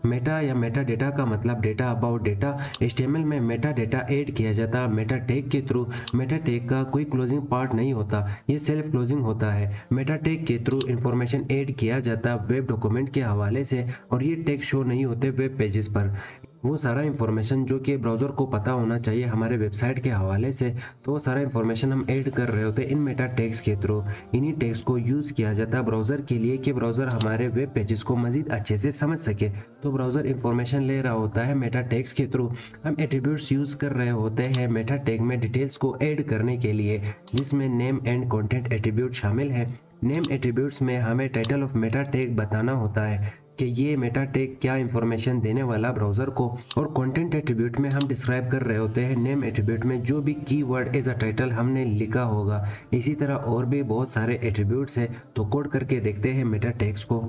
Meta या Meta data का मतलब डेटा अबाउट डेटा। HTML में मेटा डेटा ऐड किया जाता मेटा टैग के थ्रू। मेटा टैग का कोई क्लोजिंग पार्ट नहीं होता, ये सेल्फ क्लोजिंग होता है। मेटा टैग के थ्रू इंफॉर्मेशन ऐड किया जाता वेब डॉक्यूमेंट के हवाले से, और ये टैग शो नहीं होते वेब पेजेस पर। वो सारा इंफॉर्मेशन जो कि ब्राउज़र को पता होना चाहिए हमारे वेबसाइट के हवाले से, तो वो सारा इंफॉर्मेशन हम ऐड कर रहे होते हैं इन मेटा टैग्स के थ्रू। इन्हीं टैग्स को यूज़ किया जाता है ब्राउज़र के लिए कि ब्राउज़र हमारे वेब पेजेस को मज़ीद अच्छे से समझ सके। तो ब्राउज़र इंफॉर्मेशन ले रहा होता है मेटा टैग्स के थ्रू। हम एट्रीब्यूट्स यूज़ कर रहे होते हैं मेटा टैग में डिटेल्स को ऐड करने के लिए, जिसमें नेम एंड कंटेंट एट्रीब्यूट शामिल है। नेम एट्रीब्यूट्स में हमें टाइटल ऑफ मेटा टैग बताना होता है कि ये मेटा टैग क्या इंफॉर्मेशन देने वाला ब्राउज़र को, और कंटेंट एट्रीब्यूट में हम डिस्क्राइब कर रहे होते हैं नेम एट्रीब्यूट में जो भी कीवर्ड एज अ टाइटल हमने लिखा होगा। इसी तरह और भी बहुत सारे एट्रीब्यूट्स हैं, तो कोड करके देखते हैं मेटा टैग्स को।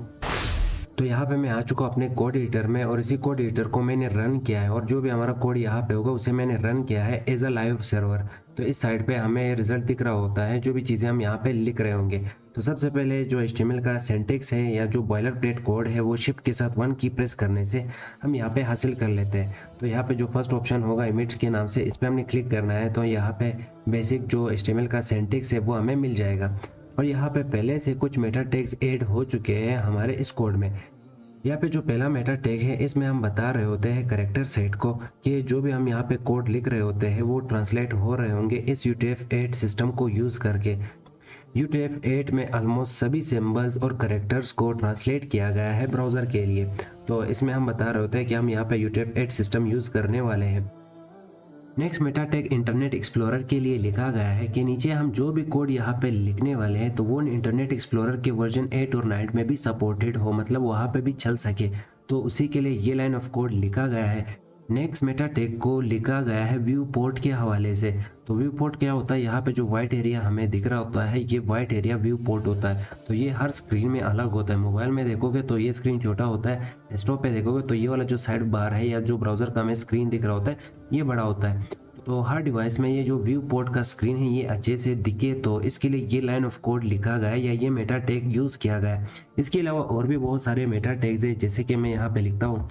तो यहाँ पे मैं आ चुका हूँ अपने कोड एडिटर में, और इसी कोड एडिटर को मैंने रन किया है, और जो भी हमारा कोड यहाँ पे होगा उसे मैंने रन किया है एज अ लाइव सर्वर। तो इस साइड पे हमें रिजल्ट दिख रहा होता है जो भी चीज़ें हम यहाँ पे लिख रहे होंगे। तो सबसे पहले जो HTML का सिंटैक्स है या जो बॉयलर प्लेट कोड है वो शिफ्ट के साथ 1 की प्रेस करने से हम यहाँ पे हासिल कर लेते हैं। तो यहाँ पे जो फर्स्ट ऑप्शन होगा इमेज के नाम से, इस पर हमने क्लिक करना है, तो यहाँ पे बेसिक जो HTML का सिंटैक्स है वो हमें मिल जाएगा। और यहाँ पे पहले से कुछ मेटा टैग्स ऐड हो चुके हैं हमारे इस कोड में। यहाँ पे जो पहला मेटा टैग है इसमें हम बता रहे होते हैं करेक्टर सेट को कि जो भी हम यहाँ पे कोड लिख रहे होते हैं वो ट्रांसलेट हो रहे होंगे इस UTF-8 सिस्टम को यूज़ करके। UTF-8 में ऑलमोस्ट सभी सिंबल्स और करेक्टर्स को ट्रांसलेट किया गया है ब्राउज़र के लिए। तो इसमें हम बता रहे होते हैं कि हम यहाँ पे UTF-8 सिस्टम यूज़ करने वाले हैं। Next Meta tag internet explorer के लिए लिखा गया है कि नीचे हम जो भी कोड यहाँ पे लिखने वाले हैं तो वो इंटरनेट एक्सप्लोरर के वर्जन 8 और 9 में भी सपोर्टेड हो, मतलब वहाँ पे भी चल सके। तो उसी के लिए ये लाइन ऑफ कोड लिखा गया है। नेक्स्ट मेटा टैग को लिखा गया है व्यू पोर्ट के हवाले से। तो व्यू पोर्ट क्या होता है, यहाँ पे जो व्हाइट एरिया हमें दिख रहा होता है ये व्हाइट एरिया व्यू पोर्ट होता है। तो ये हर स्क्रीन में अलग होता है। मोबाइल में देखोगे तो ये स्क्रीन छोटा होता है, डेस्कटॉप पे देखोगे तो ये वाला जो साइड बार है या जो ब्राउजर का हमें स्क्रीन दिख रहा होता है ये बड़ा होता है। तो हर डिवाइस में ये जो व्यू पोर्ट का स्क्रीन है ये अच्छे से दिखे, तो इसके लिए ये लाइन ऑफ कोड लिखा गया है या ये मेटा टैग यूज़ किया गया है। इसके अलावा और भी बहुत सारे मेटा टैग्स है, जैसे कि मैं यहाँ पे लिखता हूँ।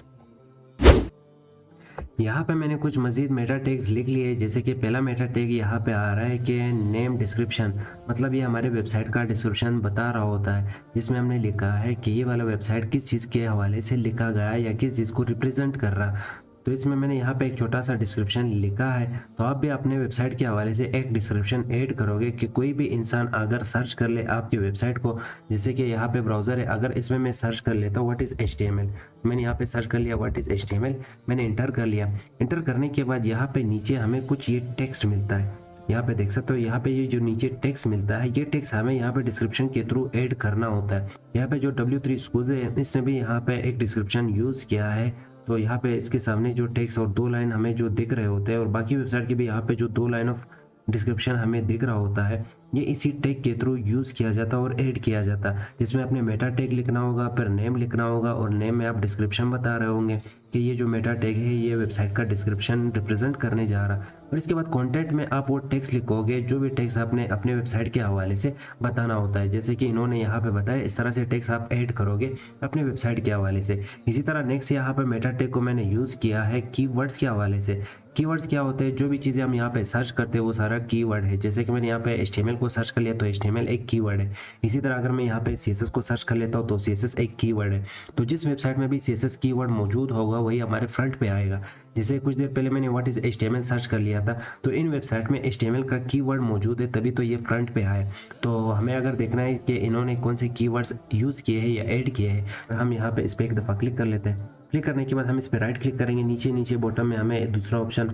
यहाँ पे मैंने कुछ मजीद मेटा टैग्स लिख लिए, जैसे कि पहला मेटा टैग यहाँ पे आ रहा है कि नेम डिस्क्रिप्शन, मतलब ये हमारे वेबसाइट का डिस्क्रिप्शन बता रहा होता है, जिसमें हमने लिखा है कि ये वाला वेबसाइट किस चीज़ के हवाले से लिखा गया है या किस चीज़ को रिप्रेजेंट कर रहा है। तो इसमें मैंने यहाँ पे एक छोटा सा डिस्क्रिप्शन लिखा है। तो आप भी अपने वेबसाइट के हवाले से एक डिस्क्रिप्शन ऐड करोगे कि कोई भी इंसान अगर सर्च कर ले आपकी वेबसाइट को, जैसे कि यहाँ पे ब्राउज़र है, अगर इसमें मैं सर्च कर लेता हूँ व्हाट इज़ HTML, मैंने यहाँ पे सर्च कर लिया व्हाट इज़ HTML, मैंने इंटर कर लिया। इंटर करने के बाद यहाँ पे नीचे हमें कुछ ये टेक्स्ट मिलता है, यहाँ पे देख सकते हो। यहाँ पे ये जो नीचे टेक्स्ट मिलता है ये टेक्स्ट हमें यहाँ पे डिस्क्रिप्शन के थ्रू ऐड करना होता है। यहाँ पे जो W3 स्कूल है इसने भी यहाँ पे एक डिस्क्रिप्शन यूज़ किया है। तो यहाँ पे इसके सामने जो टेक्स्ट और 2 लाइन हमें जो दिख रहे होते हैं, और बाकी वेबसाइट के भी यहाँ पे जो 2 लाइन ऑफ डिस्क्रिप्शन हमें दिख रहा होता है, ये इसी टैग के थ्रू यूज़ किया जाता है और ऐड किया जाता है, जिसमें अपने मेटा टैग लिखना होगा, फिर नेम लिखना होगा, और नेम में आप डिस्क्रिप्शन बता रहे होंगे कि ये जो मेटा टैग है ये वेबसाइट का डिस्क्रिप्शन रिप्रेजेंट करने जा रहा है। और इसके बाद कंटेंट में आप वो टेक्स्ट लिखोगे जो भी टेक्स्ट आपने अपने वेबसाइट के हवाले से बताना होता है, जैसे कि इन्होंने यहाँ पे बताया इस तरह से टेक्स्ट आप ऐड करोगे अपने वेबसाइट के हवाले से। इसी तरह नेक्स्ट यहाँ पे मेटा टैग को मैंने यूज़ किया है कीवर्ड्स के हवाले से। कीवर्ड्स क्या होते हैं, जो भी चीज़ें हम यहाँ पे सर्च करते हैं वो सारा कीवर्ड है। जैसे कि मैंने यहाँ पे HTML को सर्च कर लिया तो HTML एक कीवर्ड है। इसी तरह अगर मैं यहाँ पे CSS को सर्च कर लेता हूँ तो CSS एक कीवर्ड है। तो जिस वेबसाइट में भी CSS कीवर्ड मौजूद होगा वही हमारे फ्रंट पे आएगा। जैसे कुछ देर पहले मैंने व्हाट इज़ HTML सर्च कर लिया था, तो इन वेबसाइट में HTML का कीवर्ड मौजूद है तभी तो ये फ्रंट पे आए। तो हमें अगर देखना है कि इन्होंने कौन से कीवर्ड्स यूज़ किए हैं या ऐड किए हैं, तो हम यहाँ पे इस पर एक दफ़ा क्लिक कर लेते हैं। क्लिक करने के बाद हम इस पर राइट क्लिक करेंगे, नीचे नीचे बॉटम में हमें दूसरा ऑप्शन,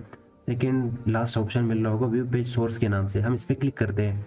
सेकेंड लास्ट ऑप्शन मिल रहा होगा व्यू पेज सोर्स के नाम से, हम इस पर क्लिक करते हैं।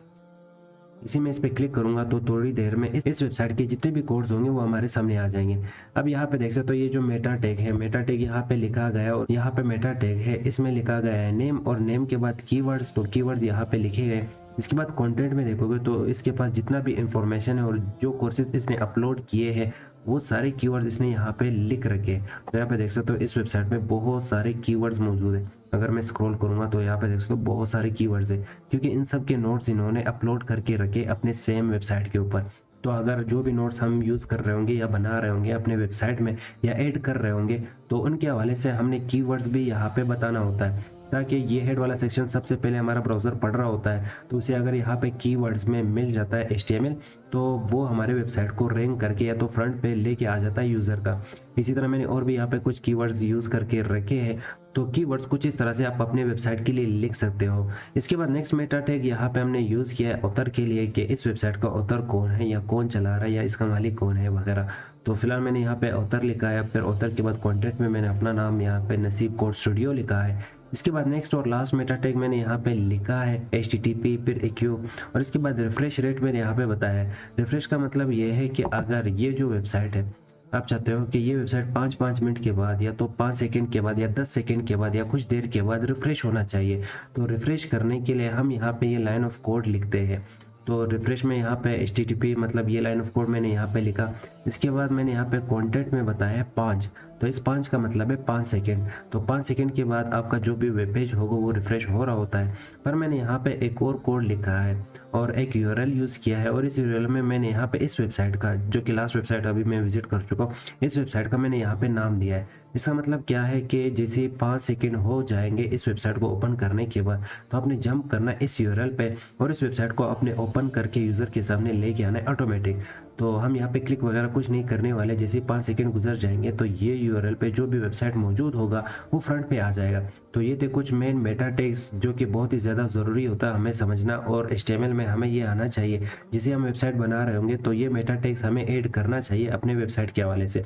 इसी में इस पर क्लिक करूंगा तो थोड़ी देर में इस वेबसाइट के जितने भी कोड्स होंगे वो हमारे सामने आ जाएंगे। अब यहाँ पे देख सकते हो ये जो मेटा टैग है, मेटा टैग यहाँ पे लिखा गया है, और यहाँ पे मेटा टैग है इसमें लिखा गया है नेम, और नेम के बाद कीवर्ड्स, तो कीवर्ड यहाँ पे लिखे गए। इसके बाद कंटेंट में देखोगे तो इसके पास जितना भी इंफॉर्मेशन है और जो कोर्सेज इसने अपलोड किए हैं वो सारे कीवर्ड्स इसने यहाँ पे लिख रखे। तो यहाँ पे देख सकते हो इस वेबसाइट में बहुत सारे कीवर्ड्स मौजूद हैं। अगर मैं स्क्रॉल करूंगा तो यहाँ पे देख सकते हो बहुत सारे कीवर्ड्स हैं, क्योंकि इन सब के नोट्स इन्होंने अपलोड करके रखे अपने सेम वेबसाइट के ऊपर। तो अगर जो भी नोट्स हम यूज़ कर रहे होंगे या बना रहे होंगे अपने वेबसाइट में या ऐड कर रहे होंगे, तो उनके हवाले से हमने कीवर्ड्स भी यहाँ पे बताना होता है, ताकि ये हेड वाला सेक्शन सबसे पहले हमारा ब्राउज़र पढ़ रहा होता है, तो उसे अगर यहाँ पे कीवर्ड्स में मिल जाता है HTML, तो वो हमारे वेबसाइट को रैंक करके या तो फ्रंट पे लेके आ जाता है यूज़र का। इसी तरह मैंने और भी यहाँ पे कुछ कीवर्ड्स यूज़ करके रखे हैं, तो कीवर्ड्स कुछ इस तरह से आप अपने वेबसाइट के लिए लिख सकते हो। इसके बाद नेक्स्ट मेटा टैग यहाँ पे हमने यूज़ किया है ऑथर के लिए, कि इस वेबसाइट का ऑथर कौन है या कौन चला रहा है या इसका मालिक कौन है वगैरह। तो फिलहाल मैंने यहाँ पे ऑथर लिखा है, फिर ऑथर के बाद कॉन्टेंट में मैंने अपना नाम यहाँ पे नसीब कोड स्टूडियो लिखा है। इसके बाद नेक्स्ट और लास्ट मेटा टैग मैंने यहाँ पे लिखा है HTTP फिर EQ, और इसके बाद रिफ्रेश रेट मैंने यहाँ पे बताया है। रिफ्रेश का मतलब ये है कि अगर ये जो वेबसाइट है आप चाहते हो कि ये वेबसाइट 5-5 मिनट के बाद या तो 5 सेकंड के बाद या 10 सेकंड के बाद या कुछ देर के बाद रिफ्रेश होना चाहिए, तो रिफ्रेश करने के लिए हम यहाँ पे ये लाइन ऑफ कोड लिखते हैं। तो रिफ्रेश में यहाँ पे HTTP मतलब ये लाइन ऑफ कोड मैंने यहाँ पे लिखा। इसके बाद मैंने यहाँ पे कॉन्टेंट में बताया है 5, तो इस 5 का मतलब है 5 सेकेंड। तो 5 सेकेंड के बाद आपका जो भी वेब पेज होगा वो रिफ्रेश हो रहा होता है। पर मैंने यहाँ पे एक और कोड लिखा है और एक URL यूज़ किया है, और इस URL में मैंने यहाँ पे इस वेबसाइट का, जो कि लास्ट वेबसाइट अभी मैं विजिट कर चुका हूँ, इस वेबसाइट का मैंने यहाँ पे नाम दिया है। इसका मतलब क्या है कि जैसे 5 सेकंड हो जाएंगे इस वेबसाइट को ओपन करने के बाद, तो आपने जंप करना है इस URL पे और इस वेबसाइट को अपने ओपन करके यूज़र के सामने लेके आना है ऑटोमेटिक। तो हम यहाँ पे क्लिक वगैरह कुछ नहीं करने वाले। जैसे 5 सेकंड गुजर जाएंगे तो ये URL पे जो भी वेबसाइट मौजूद होगा वो फ्रंट पे आ जाएगा। तो ये थे कुछ मेन मेटा टैग्स जो कि बहुत ही ज़्यादा ज़रूरी होता है हमें समझना, और HTML में हमें ये आना चाहिए। जिसे हम वेबसाइट बना रहे होंगे तो ये मेटा टैग्स हमें ऐड करना चाहिए अपने वेबसाइट के हवाले से।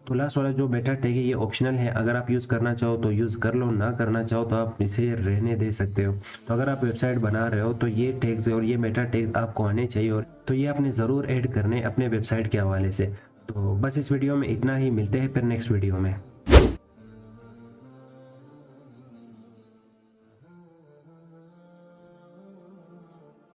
तो लास्ट वाला जो मेटा टैग है ये ऑप्शनल है, अगर आप यूज़ करना चाहो तो यूज़ कर लो, ना करना चाहो तो आप इसे रहने दे सकते हो। तो अगर आप वेबसाइट बना रहे हो तो ये टैग्स और ये मेटा टैग्स आपको आने चाहिए, और तो ये आपने ज़रूर ऐड करने अपने वेबसाइट के हवाले से। तो बस इस वीडियो में इतना ही, मिलते हैं फिर नेक्स्ट वीडियो में।